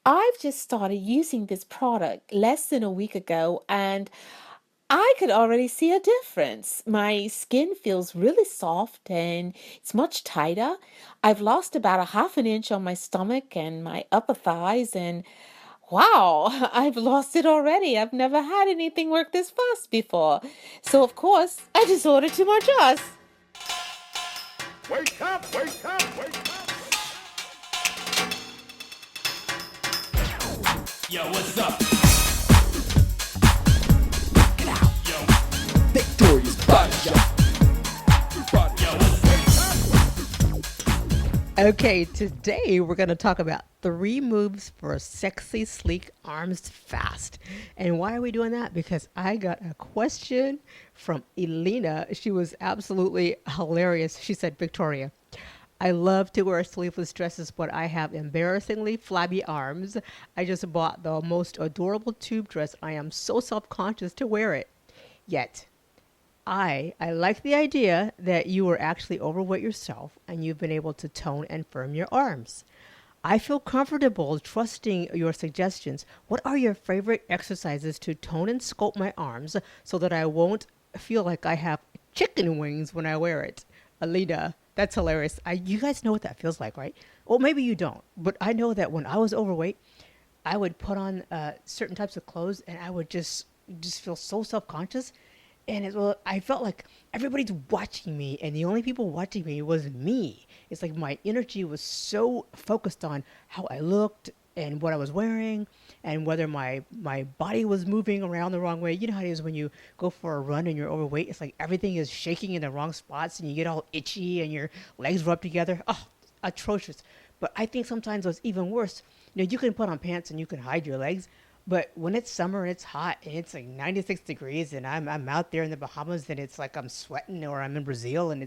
I've just started using this product less than a week ago, and I could already see a difference. My skin feels really soft and it's much tighter. I've lost about a half an inch on my stomach and my upper thighs, and wow, I've lost it already. I've never had anything work this fast before. So, of course, I just ordered two more jars. Wake up, wake up, wake up. Yo, what's up? Yo, Victorious Body Shop. yo, what's Okay, today we're going to talk about 3 moves for sexy, sleek arms fast. And why are we doing that? Because I got a question from Elena. She was absolutely hilarious. She said, Victoria, I love to wear sleeveless dresses, but I have embarrassingly flabby arms. I just bought the most adorable tube dress. I am so self-conscious to wear it. Yet, I like the idea that you were actually overweight yourself and you've been able to tone and firm your arms. I feel comfortable trusting your suggestions. What are your favorite exercises to tone and sculpt my arms so that I won't feel like I have chicken wings when I wear it? Alita, that's hilarious. You guys know what that feels like, right? Well, maybe you don't, but I know that when I was overweight, I would put on certain types of clothes and I would just feel so self-conscious. And well, I felt like everybody's watching me, and the only people watching me was me. It's like my energy was so focused on how I looked and what I was wearing, and whether my body was moving around the wrong way. You know how it is when you go for a run and you're overweight. It's like everything is shaking in the wrong spots, and you get all itchy, and your legs rub together. Oh, atrocious! But I think sometimes it's even worse. You can put on pants and you can hide your legs, but when it's summer and it's hot and it's like 96 degrees and I'm out there in the Bahamas and it's like I'm sweating, or I'm in Brazil and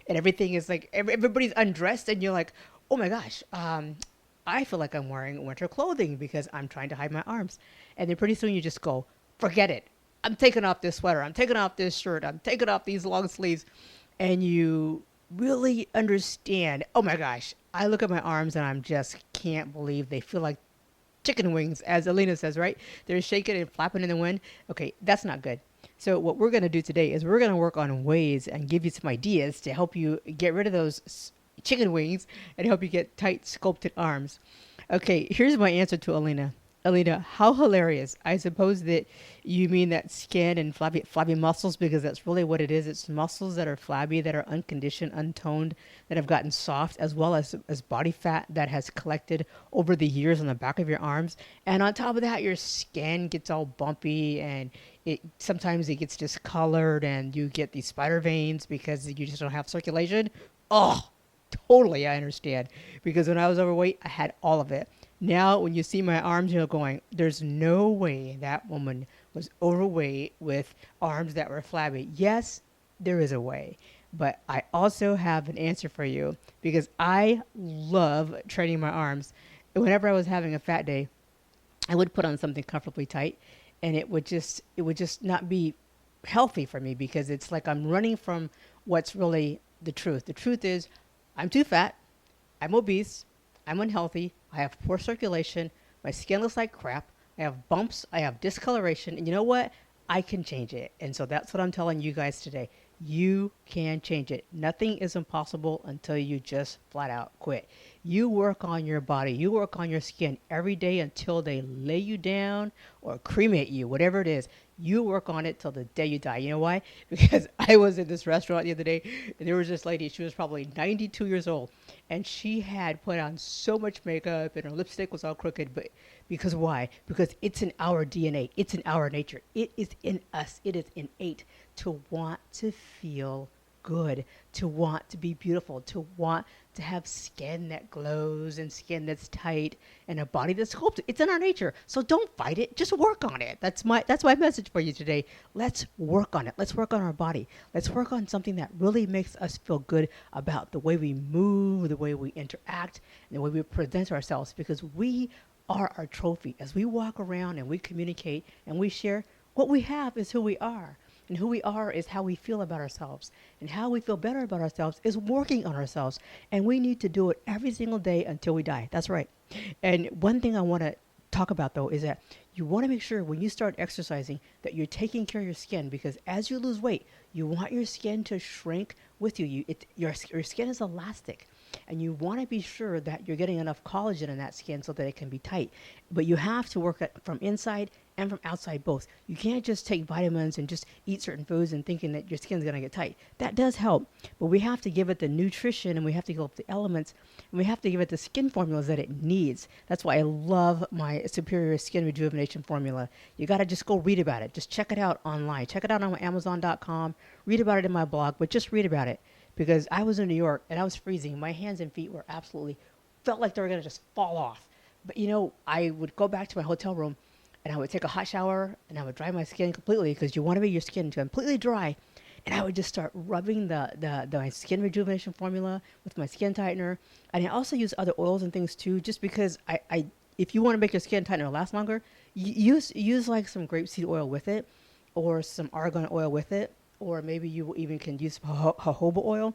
everything is like everybody's undressed and you're like, oh my gosh, I feel like I'm wearing winter clothing because I'm trying to hide my arms. And then pretty soon you just go, forget it. I'm taking off this sweater. I'm taking off this shirt. I'm taking off these long sleeves. And you really understand, oh my gosh, I look at my arms and I'm just can't believe they feel like chicken wings, as Alina says, right? They're shaking and flapping in the wind. Okay, that's not good. So what we're going to do today is we're going to work on ways and give you some ideas to help you get rid of those chicken wings and help you get tight, sculpted arms. Okay, here's my answer to Alina. Alina, how hilarious. I suppose that you mean that skin and flabby muscles, because that's really what it is. It's muscles that are flabby, that are unconditioned, untoned, that have gotten soft, as well as body fat that has collected over the years on the back of your arms. And on top of that, your skin gets all bumpy and it sometimes it gets discolored and you get these spider veins because you just don't have circulation. Oh, totally, I understand. Because when I was overweight, I had all of it. Now, when you see my arms, you're going, there's no way that woman was overweight with arms that were flabby. Yes, there is a way. But I also have an answer for you because I love training my arms. Whenever I was having a fat day, I would put on something comfortably tight and it would just not be healthy for me because it's like I'm running from what's really the truth. The truth is I'm too fat, I'm obese, I'm unhealthy, I have poor circulation, my skin looks like crap, I have bumps, I have discoloration, and you know what? I can change it. And so that's what I'm telling you guys today. You can change it. Nothing is impossible until you just flat out quit. You work on your body, you work on your skin every day until they lay you down or cremate you, whatever it is. You work on it till the day you die. You know why? Because I was in this restaurant the other day and there was this lady, she was probably 92 years old, and she had put on so much makeup and her lipstick was all crooked. But because why? Because it's in our DNA, it's in our nature, it is in us, it is innate to want to feel good, to want to be beautiful, to want to have skin that glows and skin that's tight and a body that's sculpted. It's in our nature. So don't fight it. Just work on it. That's my message for you today. Let's work on it. Let's work on our body. Let's work on something that really makes us feel good about the way we move, the way we interact, and the way we present ourselves, because we are our trophy. As we walk around and we communicate and we share, what we have is who we are. And who we are is how we feel about ourselves. And how we feel better about ourselves is working on ourselves. And we need to do it every single day until we die. That's right. And one thing I want to talk about though is that you want to make sure when you start exercising that you're taking care of your skin, because as you lose weight, you want your skin to shrink with you. Your skin is elastic, and you want to be sure that you're getting enough collagen in that skin so that it can be tight. But you have to work at, from inside and from outside both. You can't just take vitamins and just eat certain foods and thinking that your skin's going to get tight. That does help, but we have to give it the nutrition, and we have to give it the elements, and we have to give it the skin formulas that it needs. That's why I love my Superior Skin Rejuvenation Formula. You got to just go read about it. Just check it out online. Check it out on Amazon.com. Read about it in my blog, but just read about it, because I was in New York and I was freezing. My hands and feet were absolutely, felt like they were going to just fall off. But you know, I would go back to my hotel room and I would take a hot shower and I would dry my skin completely, because you want to make your skin completely dry. And I would just start rubbing my skin rejuvenation formula with my skin tightener. And I also use other oils and things too, just because if you want to make your skin tightener last longer, use like some grapeseed oil with it, or some argan oil with it, or maybe you even can use jojoba oil.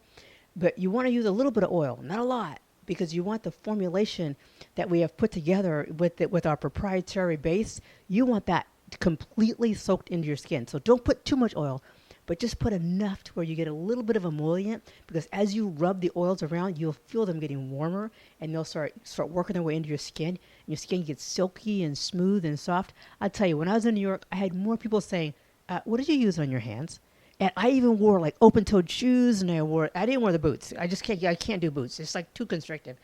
But you want to use a little bit of oil, not a lot, because you want the formulation that we have put together with our proprietary base. You want that completely soaked into your skin. So don't put too much oil, but just put enough to where you get a little bit of emollient, because as you rub the oils around, you'll feel them getting warmer, and they'll start working their way into your skin, and your skin gets silky and smooth and soft. I tell you, when I was in New York, I had more people saying, what did you use on your hands? And I even wore like open-toed shoes, and I didn't wear the boots. I can't do boots. It's like too constrictive.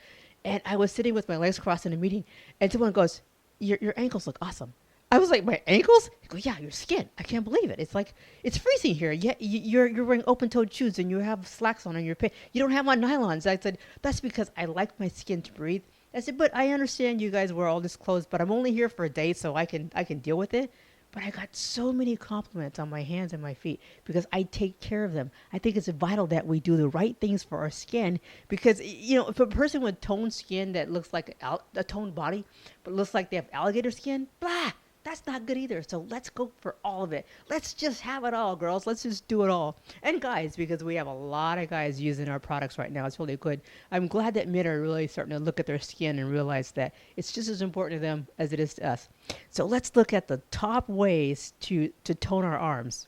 And I was sitting with my legs crossed in a meeting, and someone goes, your ankles look awesome. I was like, my ankles? I go, yeah, your skin. I can't believe it. It's like, it's freezing here. Yet you're wearing open-toed shoes and you have slacks on and you don't have on nylons. I said, that's because I like my skin to breathe. I said, but I understand you guys wear all this clothes, but I'm only here for a day, so I can deal with it. But I got so many compliments on my hands and my feet because I take care of them. I think it's vital that we do the right things for our skin, because, you know, if a person with toned skin that looks like a toned body, but looks like they have alligator skin, blah, that's not good either. So let's go for all of it. Let's just have it all, girls. Let's just do it all. And guys, because we have a lot of guys using our products right now. It's really good. I'm glad that men are really starting to look at their skin and realize that it's just as important to them as it is to us. So let's look at the top ways to tone our arms.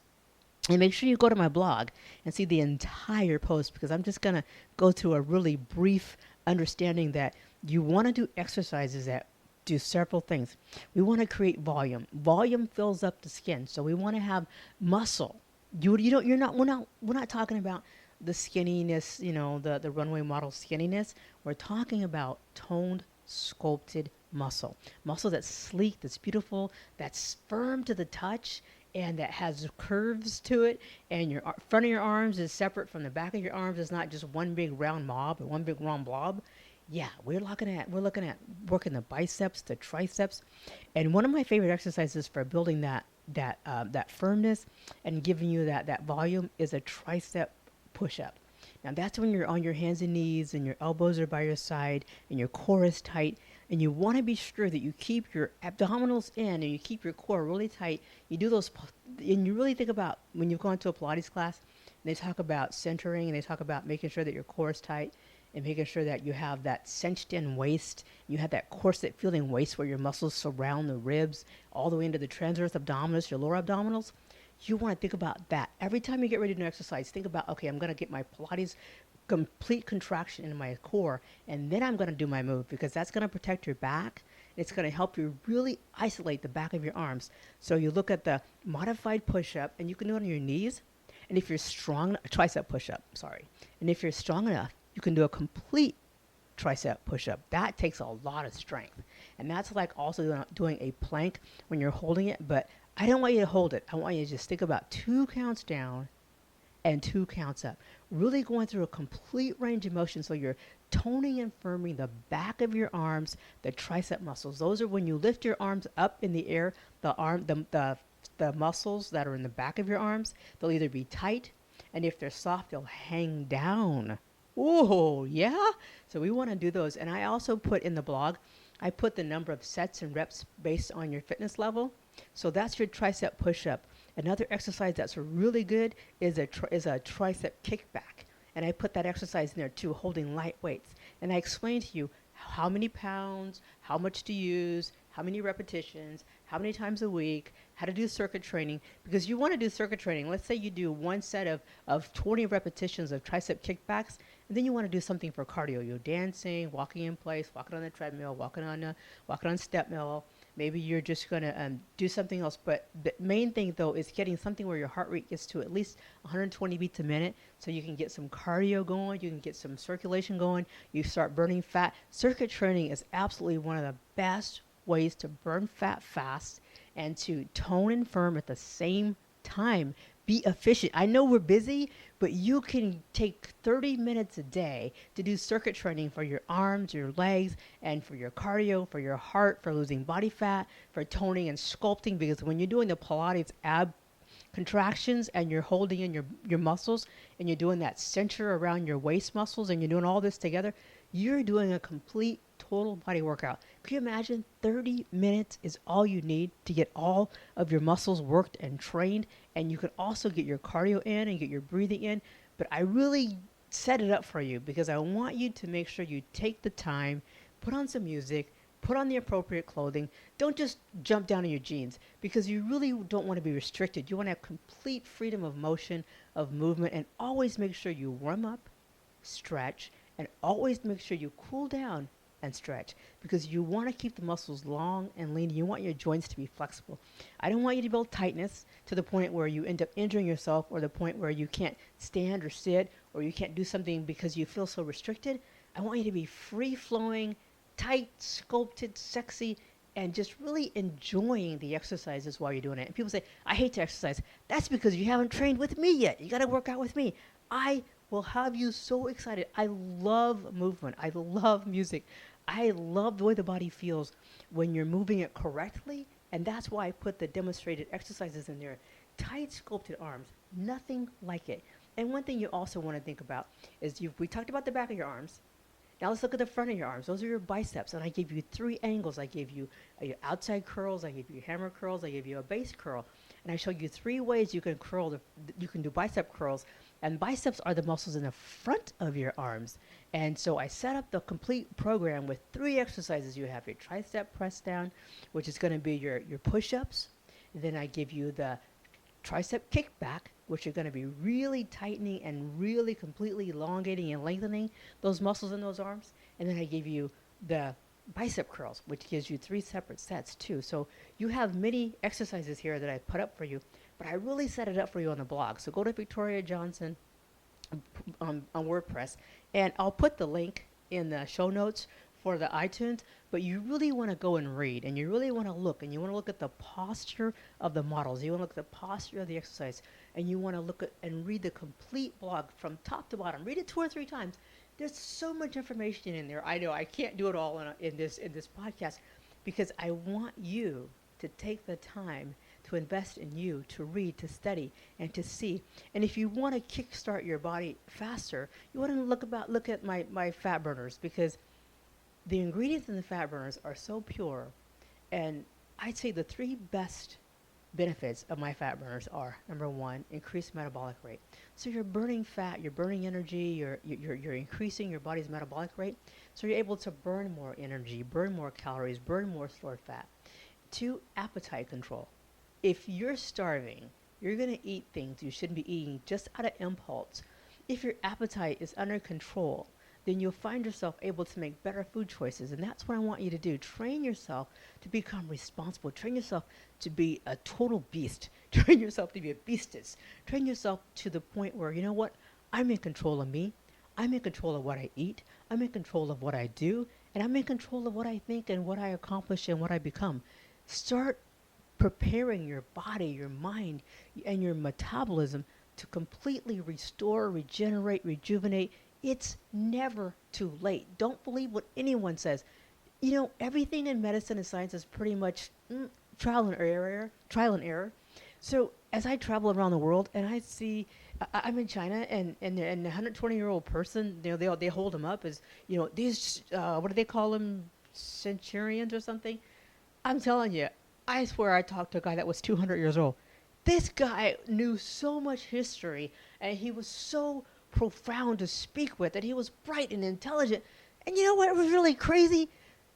And make sure you go to my blog and see the entire post, because I'm just going to go through a really brief understanding that you want to do exercises that do several things. We want to create volume. Volume fills up the skin, so we want to have muscle. We're not talking about the skinniness, you know, the runway model skinniness. We're talking about toned, sculpted muscle. Muscle that's sleek, that's beautiful, that's firm to the touch, and that has curves to it. And your front of your arms is separate from the back of your arms. It's not just one big round mob or one big round blob. Yeah, we're looking at working the biceps, the triceps, and one of my favorite exercises for building that firmness and giving you that volume is a tricep push-up. Now that's when you're on your hands and knees and your elbows are by your side and your core is tight, and you want to be sure that you keep your abdominals in and you keep your core really tight. You do those, and you really think about when you've gone to a Pilates class, and they talk about centering and they talk about making sure that your core is tight, and making sure that you have that cinched in waist. You have that corset feeling waist where your muscles surround the ribs all the way into the transverse abdominis, your lower abdominals. You want to think about that. Every time you get ready to do an exercise, think about, okay, I'm going to get my Pilates complete contraction in my core, and then I'm going to do my move, because that's going to protect your back. It's going to help you really isolate the back of your arms. So you look at the modified push-up, and you can do it on your knees. And if you're strong, a tricep push-up, sorry. And if you're strong enough, you can do a complete tricep push-up. That takes a lot of strength. And that's like also doing a plank when you're holding it. But I don't want you to hold it. I want you to just think about 2 counts down and 2 counts up. Really going through a complete range of motion, so you're toning and firming the back of your arms, the tricep muscles. Those are when you lift your arms up in the air, the muscles that are in the back of your arms, they'll either be tight, and if they're soft, they'll hang down. Oh, yeah. So we want to do those. And I also put in the blog, I put the number of sets and reps based on your fitness level. So that's your tricep push-up. Another exercise that's really good is a tricep kickback. And I put that exercise in there too, holding light weights. And I explained to you how many pounds, how much to use, how many repetitions, how many times a week, how to do circuit training. Because you want to do circuit training. Let's say you do one set of 20 repetitions of tricep kickbacks, and then you want to do something for cardio. You're dancing, walking in place, walking on the treadmill, walking on step mill. Maybe you're just going to do something else. But the main thing, though, is getting something where your heart rate gets to at least 120 beats a minute so you can get some cardio going, you can get some circulation going, you start burning fat. Circuit training is absolutely one of the best ways to burn fat fast and to tone and firm at the same time. Be efficient. I know we're busy, but you can take 30 minutes a day to do circuit training for your arms, your legs, and for your cardio, for your heart, for losing body fat, for toning and sculpting. Because when you're doing the Pilates ab contractions and you're holding in your muscles and you're doing that center around your waist muscles and you're doing all this together, you're doing a complete total body workout. Can you imagine 30 minutes is all you need to get all of your muscles worked and trained, and you can also get your cardio in and get your breathing in. But I really set it up for you because I want you to make sure you take the time, put on some music, put on the appropriate clothing. Don't just jump down in your jeans because you really don't want to be restricted. You want to have complete freedom of motion, of movement, and always make sure you warm up, stretch, and always make sure you cool down and stretch because you want to keep the muscles long and lean. You want your joints to be flexible. I don't want you to build tightness to the point where you end up injuring yourself or the point where you can't stand or sit or you can't do something because you feel so restricted. I want you to be free flowing, tight, sculpted, sexy, and just really enjoying the exercises while you're doing it. And people say, I hate to exercise. That's because you haven't trained with me yet. You got to work out with me. I will have you so excited. I love movement. I love music. I love the way the body feels when you're moving it correctly. And that's why I put the demonstrated exercises in there. Tight, sculpted arms. Nothing like it. And one thing you also want to think about is we talked about the back of your arms. Now let's look at the front of your arms. Those are your biceps. And I gave you 3 angles. I gave you outside curls. I gave you hammer curls. I gave you a base curl. And I showed you 3 ways you can curl. You can do bicep curls. And biceps are the muscles in the front of your arms. And so I set up the complete program with 3 exercises. You have your tricep press down, which is going to be your push-ups. And then I give you the tricep kickback, which are going to be really tightening and really completely elongating and lengthening those muscles in those arms. And then I give you the bicep curls, which gives you 3 separate sets too. So you have many exercises here that I put up for you, but I really set it up for you on the blog. So go to Victoria Johnson on WordPress, and I'll put the link in the show notes for the iTunes, but you really want to go and read, and you really want to look, and you want to look at the posture of the models. You want to look at the posture of the exercise, and you want to look at and read the complete blog from top to bottom. Read it 2 or 3 times. There's so much information in there. I know I can't do it all in this podcast because I want you to take the time to invest in you, to read, to study, and to see. And if you want to kickstart your body faster, you want to look at my fat burners because the ingredients in the fat burners are so pure. And I'd say the 3 best benefits of my fat burners are, number 1, increased metabolic rate. So you're burning fat, you're burning energy, you're increasing your body's metabolic rate. So you're able to burn more energy, burn more calories, burn more stored fat. 2, appetite control. If you're starving, you're going to eat things you shouldn't be eating just out of impulse. If your appetite is under control, then you'll find yourself able to make better food choices. And that's what I want you to do. Train yourself to become responsible. Train yourself to be a total beast. Train yourself to be a beastess. Train yourself to the point where, you know what? I'm in control of me. I'm in control of what I eat. I'm in control of what I do. And I'm in control of what I think and what I accomplish and what I become. Start preparing your body, your mind, and your metabolism to completely restore, regenerate, rejuvenate. It's never too late. Don't believe what anyone says. You know, everything in medicine and science is pretty much trial and error. So as I travel around the world and I see, I'm in China and a 120-year-old person, you know, they hold them up as, you know, these, what do they call them, centurions or something? I'm telling you, I swear I talked to a guy that was 200 years old. This guy knew so much history, and he was so profound to speak with, and he was bright and intelligent. And you know what was really crazy?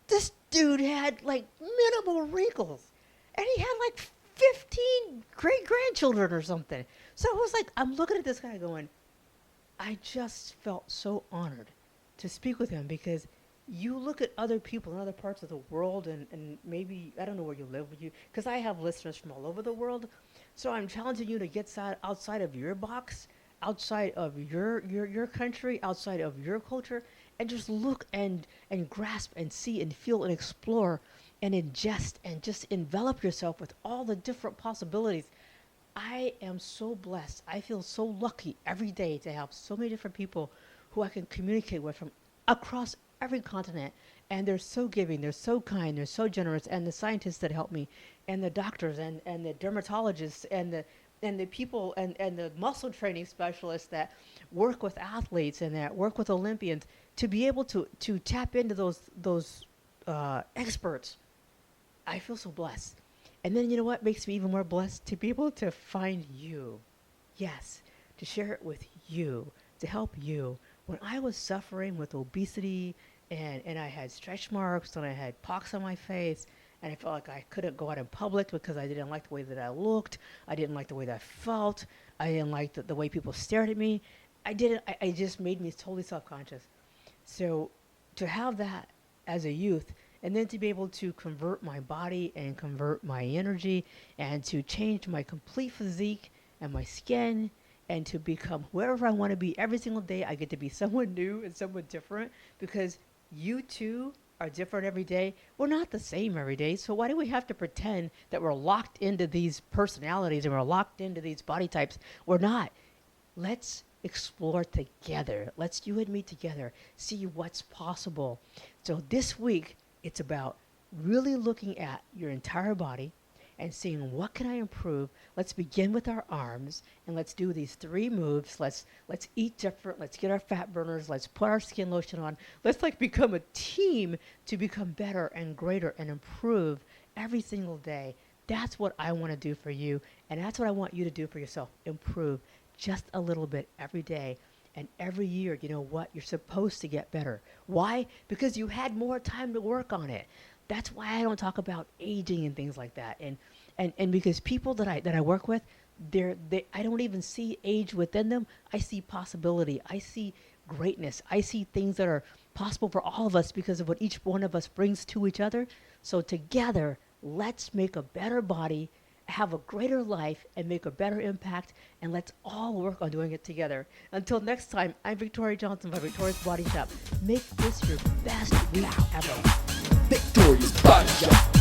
This dude had like minimal wrinkles. And he had like 15 great grandchildren or something. So I was like, I'm looking at this guy going, I just felt so honored to speak with him because you look at other people in other parts of the world and maybe, I don't know where you live with you, because I have listeners from all over the world. So I'm challenging you to get outside of your box, outside of your country, outside of your culture, and just look and grasp and see and feel and explore and ingest and just envelop yourself with all the different possibilities. I am so blessed. I feel so lucky every day to have so many different people who I can communicate with from across every continent. And they're so giving, they're so kind, they're so generous. And the scientists that help me, and the doctors, and the dermatologists, and the people and the muscle training specialists that work with athletes and that work with Olympians to be able to tap into those experts. I feel so blessed. And then you know what makes me even more blessed? To be able to find you. Yes, to share it with you, to help you. When I was suffering with obesity and I had stretch marks and I had pox on my face and I felt like I couldn't go out in public because I didn't like the way that I looked. I didn't like the way that I felt. I didn't like the way people stared at me. I just made me totally self-conscious. So to have that as a youth and then to be able to convert my body and convert my energy and to change my complete physique and my skin and to become whoever I want to be every single day, I get to be someone new and someone different because you too are different every day. We're not the same every day. So why do we have to pretend that we're locked into these personalities and we're locked into these body types? We're not. Let's explore together. Let's you and me together see what's possible. So this week, it's about really looking at your entire body and seeing what can I improve. Let's begin with our arms and let's do these 3 moves. Let's eat different. Let's get our fat burners. Let's put our skin lotion on. Let's like become a team to become better and greater and improve every single day. That's what I want to do for you, and that's what I want you to do for yourself. Improve just a little bit every day. And every year, you know what? You're supposed to get better. Why? Because you had more time to work on it. That's why I don't talk about aging and things like that. And because people that I work with, I don't even see age within them. I see possibility. I see greatness. I see things that are possible for all of us because of what each one of us brings to each other. So together, let's make a better body, have a greater life, and make a better impact, and let's all work on doing it together. Until next time, I'm Victoria Johnson by Victoria's Body Shop. Make this your best week ever. Victorious Body Shop.